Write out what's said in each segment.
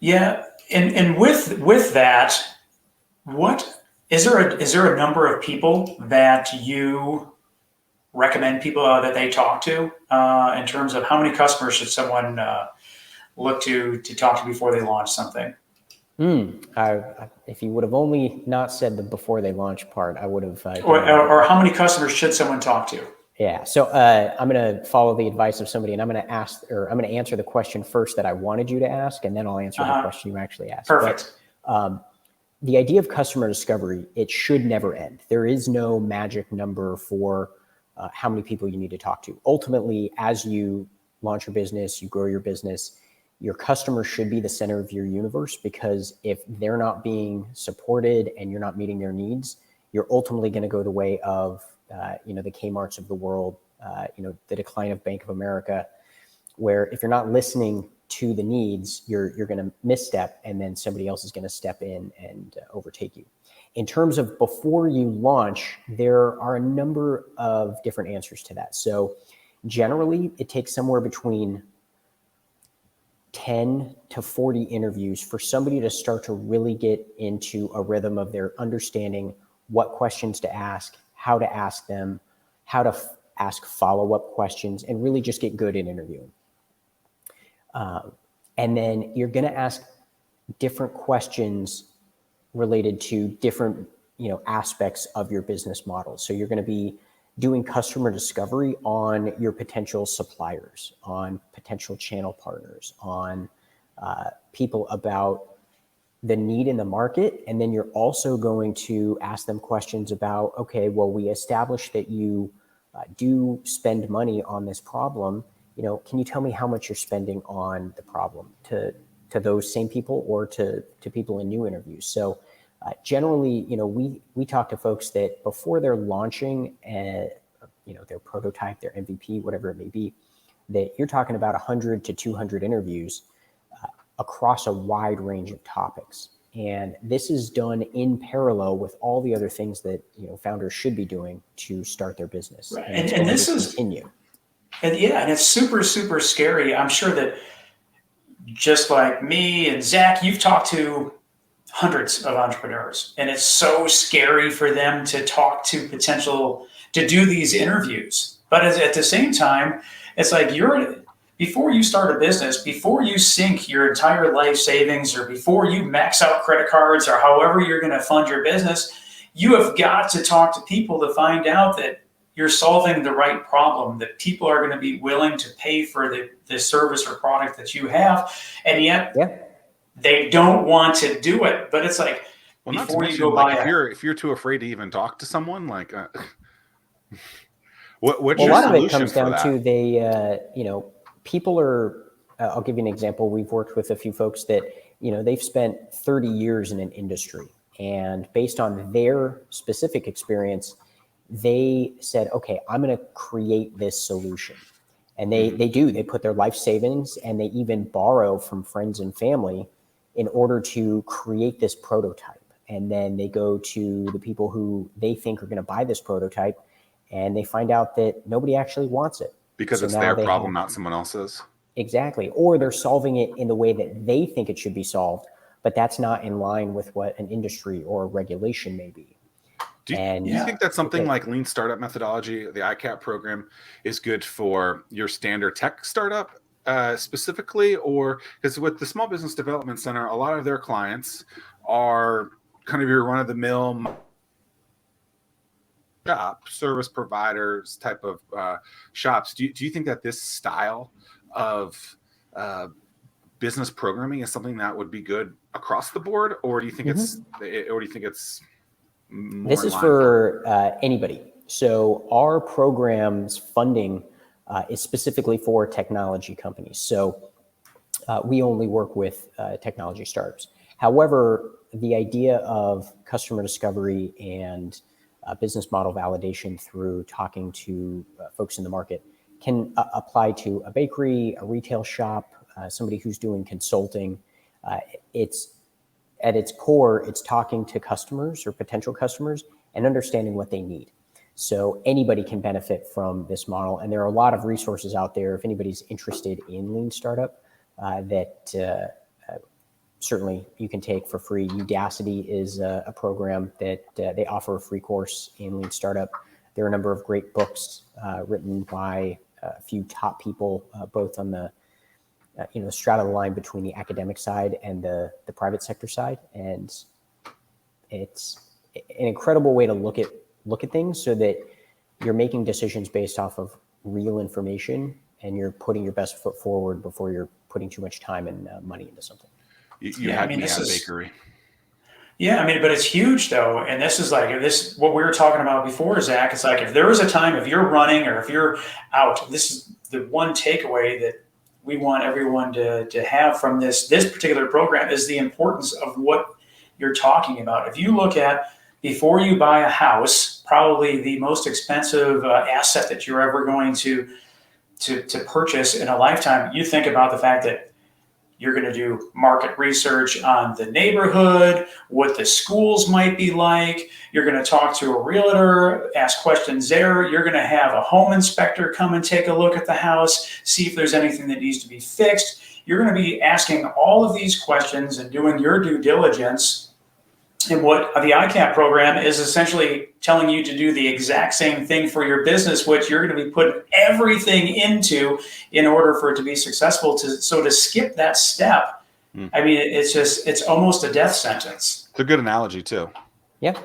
Yeah, and with that, what is there a number of people that you recommend people that they talk to in terms of how many customers should someone look to talk to before they launch something? If you would have only not said the before they launch part, I would have. Or how many customers should someone talk to? Yeah. So I'm going to follow the advice of somebody, and I'm going to answer the question first that I wanted you to ask, and then I'll answer the question you actually asked. Perfect. But, the idea of customer discovery, it should never end. There is no magic number for how many people you need to talk to. Ultimately, as you launch your business, you grow your business, your customers should be the center of your universe, because if they're not being supported and you're not meeting their needs, you're ultimately going to go the way of the Kmarts of the world, the decline of Bank of America, where if you're not listening to the needs, you're going to misstep, and then somebody else is going to step in and overtake you. In terms of before you launch, there are a number of different answers to that. So generally, it takes somewhere between 10 to 40 interviews for somebody to start to really get into a rhythm of their understanding what questions to ask, how to ask them, how to ask follow-up questions, and really just get good at interviewing. And then you're going to ask different questions related to different, aspects of your business model. So you're going to be doing customer discovery on your potential suppliers, on potential channel partners, on people about the need in the market. And then you're also going to ask them questions about, okay, well, we established that you do spend money on this problem. Can you tell me how much you're spending on the problem to those same people or to people in new interviews? So generally, we talk to folks that before they're launching their prototype, their MVP, whatever it may be, that you're talking about 100 to 200 interviews across a wide range of topics. And this is done in parallel with all the other things that founders should be doing to start their business. Right. And this is continue. And it's super, super scary. I'm sure that just like me and Zack, you've talked to hundreds of entrepreneurs, and it's so scary for them to talk to to do these interviews. But at the same time, it's like before you start a business, before you sink your entire life savings, or before you max out credit cards, or however you're going to fund your business, you have got to talk to people to find out that you're solving the right problem, that people are going to be willing to pay for the service or product that you have. And yet they don't want to do it. But it's like, well, before you go buy if you're too afraid to even talk to someone, like what's your solution? A lot of it comes down to people are, I'll give you an example. We've worked with a few folks that, they've spent 30 years in an industry, and based on their specific experience, they said, okay, I'm going to create this solution. And they put their life savings, and they even borrow from friends and family in order to create this prototype. And then they go to the people who they think are going to buy this prototype, and they find out that nobody actually wants it. Because it's their problem, not someone else's. Exactly. Or they're solving it in the way that they think it should be solved, but that's not in line with what an industry or regulation may be. Do you think that something like lean startup methodology, the ICAP program, is good for your standard tech startup specifically? Or because with the Small Business Development Center, a lot of their clients are kind of your run-of-the-mill shop, service providers type of shops. Do you think that this style of business programming is something that would be good across the board, or do you think it's this is for anybody? So our program's funding is specifically for technology companies. So we only work with technology startups. However, the idea of customer discovery and business model validation through talking to folks in the market can apply to a bakery, a retail shop, somebody who's doing consulting. It's at its core, it's talking to customers or potential customers and understanding what they need. So anybody can benefit from this model. And there are a lot of resources out there if anybody's interested in lean startup that certainly you can take for free. Udacity is a program that they offer a free course in Lean Startup. There are a number of great books written by a few top people, both on the straddle the line between the academic side and the private sector side. And it's an incredible way to look at things so that you're making decisions based off of real information and you're putting your best foot forward before you're putting too much time and money into something. You had me at bakery. Yeah, I mean, but it's huge though. And this is like what we were talking about before, Zach. It's like if there was a time, if you're running or if you're out, this is the one takeaway that we want everyone to have from this particular program is the importance of what you're talking about. If you look at, before you buy a house, probably the most expensive asset that you're ever going to purchase in a lifetime, you think about the fact that you're going to do market research on the neighborhood, what the schools might be like. You're going to talk to a realtor, ask questions there. You're going to have a home inspector come and take a look at the house, see if there's anything that needs to be fixed. You're going to be asking all of these questions and doing your due diligence. And what the ICAP program is essentially telling you to do the exact same thing for your business, which you're going to be putting everything into in order for it to be successful. So to skip that step, I mean, it's almost a death sentence. It's a good analogy too. Yeah.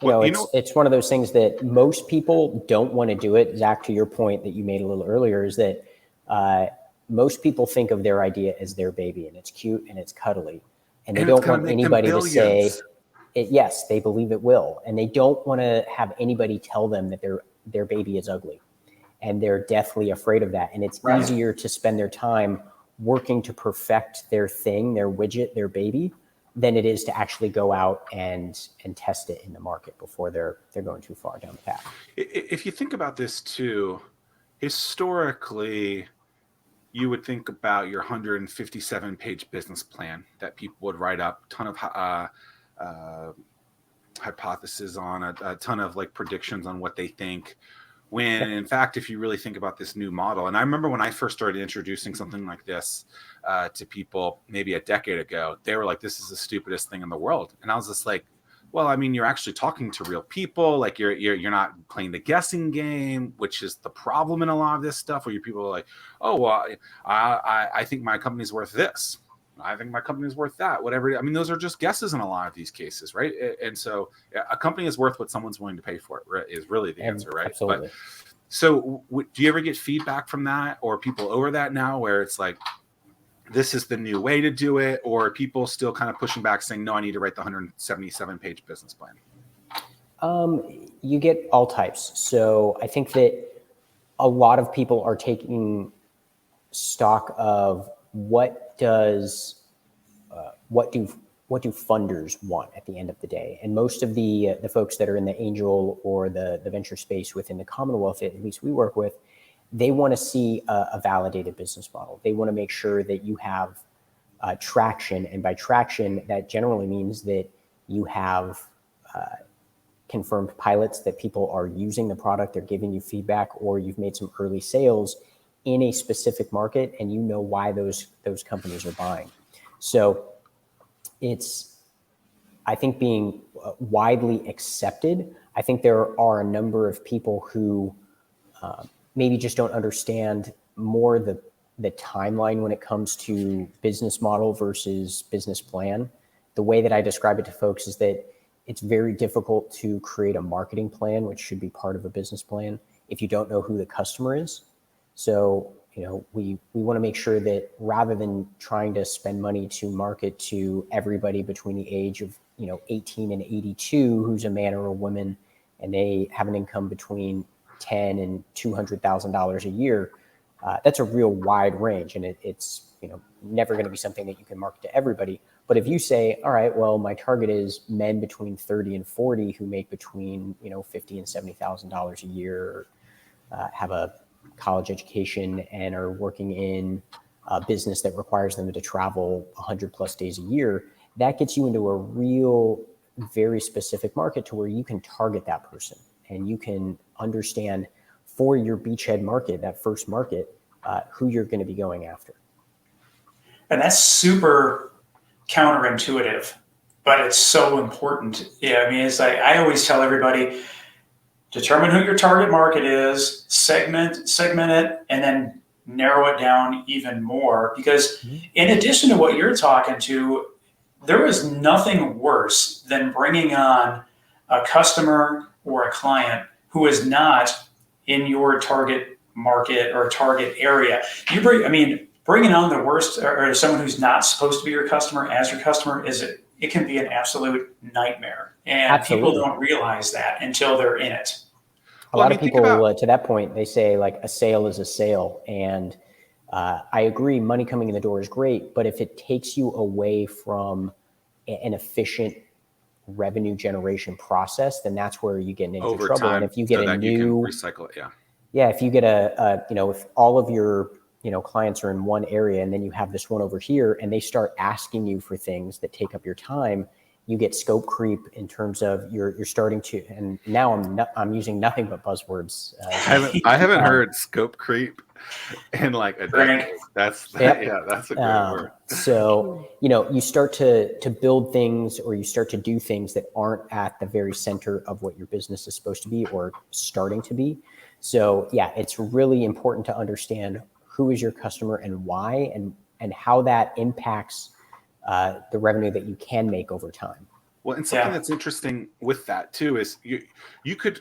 It's one of those things that most people don't want to do it. Zach, to your point that you made a little earlier, is that most people think of their idea as their baby and it's cute and it's cuddly. And they don't want anybody to say, yes, they believe it will. And they don't want to have anybody tell them that their baby is ugly. And they're deathly afraid of that. And it's easier to spend their time working to perfect their thing, their widget, their baby, than it is to actually go out and test it in the market before they're going too far down the path. If you think about this too, historically, you would think about your 157-page business plan that people would write up, a ton of hypotheses on, a ton of like predictions on what they think. When in fact, if you really think about this new model, and I remember when I first started introducing something like this to people maybe a decade ago, they were like, this is the stupidest thing in the world. And I was just like, well, I mean, you're actually talking to real people. Like you're not playing the guessing game, which is the problem in a lot of this stuff where your people are like, oh, well, I think my company's worth this. I think my company's worth that, whatever. I mean, those are just guesses in a lot of these cases, right? And so a company is worth what someone's willing to pay for it, right, is really the answer, right? Absolutely. But, so do you ever get feedback from that or people over that now where it's like, this is the new way to do it, or people still kind of pushing back saying, no, I need to write the 177-page business plan? You get all types. So I think that a lot of people are taking stock of what do funders want at the end of the day. And most of the folks that are in the angel or the venture space within the Commonwealth, at least we work with, they want to see a validated business model. They want to make sure that you have traction. And by traction, that generally means that you have confirmed pilots, that people are using the product, they're giving you feedback, or you've made some early sales in a specific market and you know why those companies are buying. So it's, I think, being widely accepted. I think there are a number of people who maybe just don't understand more the timeline when it comes to business model versus business plan. The way that I describe it to folks is that it's very difficult to create a marketing plan, which should be part of a business plan, if you don't know who the customer is. So, we want to make sure that rather than trying to spend money to market to everybody between the age of, 18 and 82, who's a man or a woman, and they have an income between $10,000 and $200,000 a year, that's a real wide range. And it's, never going to be something that you can market to everybody. But if you say, all right, well, my target is men between 30 and 40 who make between, $50,000 and $70,000 a year, have a college education and are working in a business that requires them to travel 100+ days a year, that gets you into a real, very specific market to where you can target that person and you can understand for your beachhead market, that first market, who you're going to be going after. And that's super counterintuitive, but it's so important. Yeah, I mean, it's like I always tell everybody, determine who your target market is, segment it, and then narrow it down even more. Because in addition to what you're talking to, there is nothing worse than bringing on a customer or a client who is not in your target market or target area. Bringing on the worst or someone who's not supposed to be your customer as your customer it can be an absolute nightmare. And Absolutely. people don't realize that until they're in it. A lot of people, to that point, they say like a sale is a sale. And I agree, money coming in the door is great. But if it takes you away from an efficient revenue generation process, then that's where you get into over trouble. time, And if you get so you can recycle it, if you get if all of your clients are in one area and then you have this one over here and they start asking you for things that take up your time, you get scope creep in terms of you're starting to, and now I'm using nothing but buzzwords. I haven't heard scope creep in like a decade. That's a good word. So, you start to build things, or you start to do things that aren't at the very center of what your business is supposed to be or starting to be. So it's really important to understand who is your customer and why, and how that impacts the revenue that you can make over time. Well, and something that's interesting with that too is you could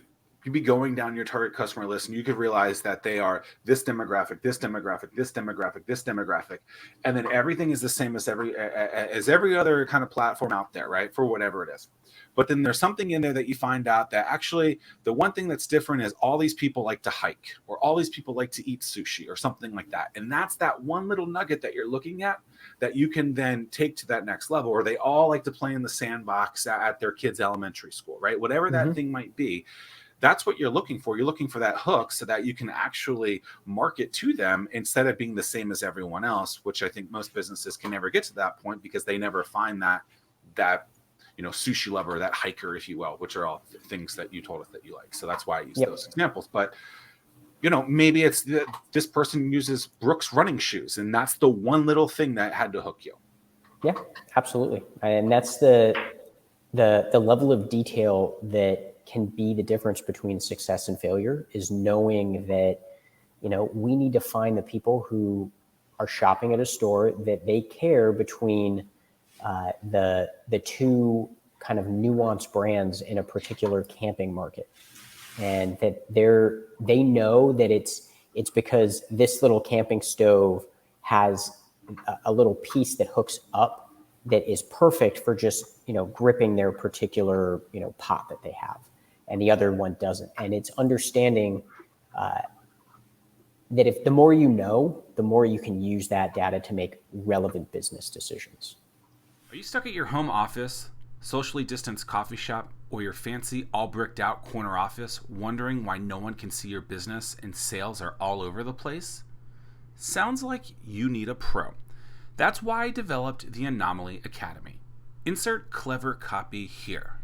be going down your target customer list and you could realize that they are this demographic, this demographic, this demographic, this demographic, and then everything is the same as every other kind of platform out there, right? For whatever it is. But then there's something in there that you find out that actually the one thing that's different is all these people like to hike, or all these people like to eat sushi or something like that. And that's that one little nugget that you're looking at that you can then take to that next level. Or they all like to play in the sandbox at their kids' elementary school, right? Whatever that thing might be. That's what you're looking for. You're looking for that hook so that you can actually market to them instead of being the same as everyone else, which I think most businesses can never get to that point because they never find that sushi lover, that hiker, if you will, which are all things that you told us that you like. So that's why I use those examples. But, maybe it's this person uses Brooks running shoes, and that's the one little thing that had to hook you. Yeah, absolutely. And that's the level of detail that can be the difference between success and failure, is knowing that, we need to find the people who are shopping at a store, that they care between the two kind of nuanced brands in a particular camping market, and that they know that it's because this little camping stove has a little piece that hooks up that is perfect for just gripping their particular pot that they have, and the other one doesn't. And it's understanding that if the more you know, the more you can use that data to make relevant business decisions. Are you stuck at your home office, socially distanced coffee shop, or your fancy all bricked out corner office, wondering why no one can see your business and sales are all over the place? Sounds like you need a pro. That's why I developed the Anomaly Academy. Insert clever copy here.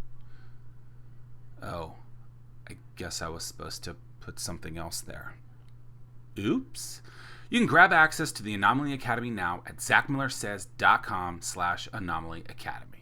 Oh, I guess I was supposed to put something else there. Oops. You can grab access to the Anomaly Academy now at zackmillersays.com/Anomaly Academy.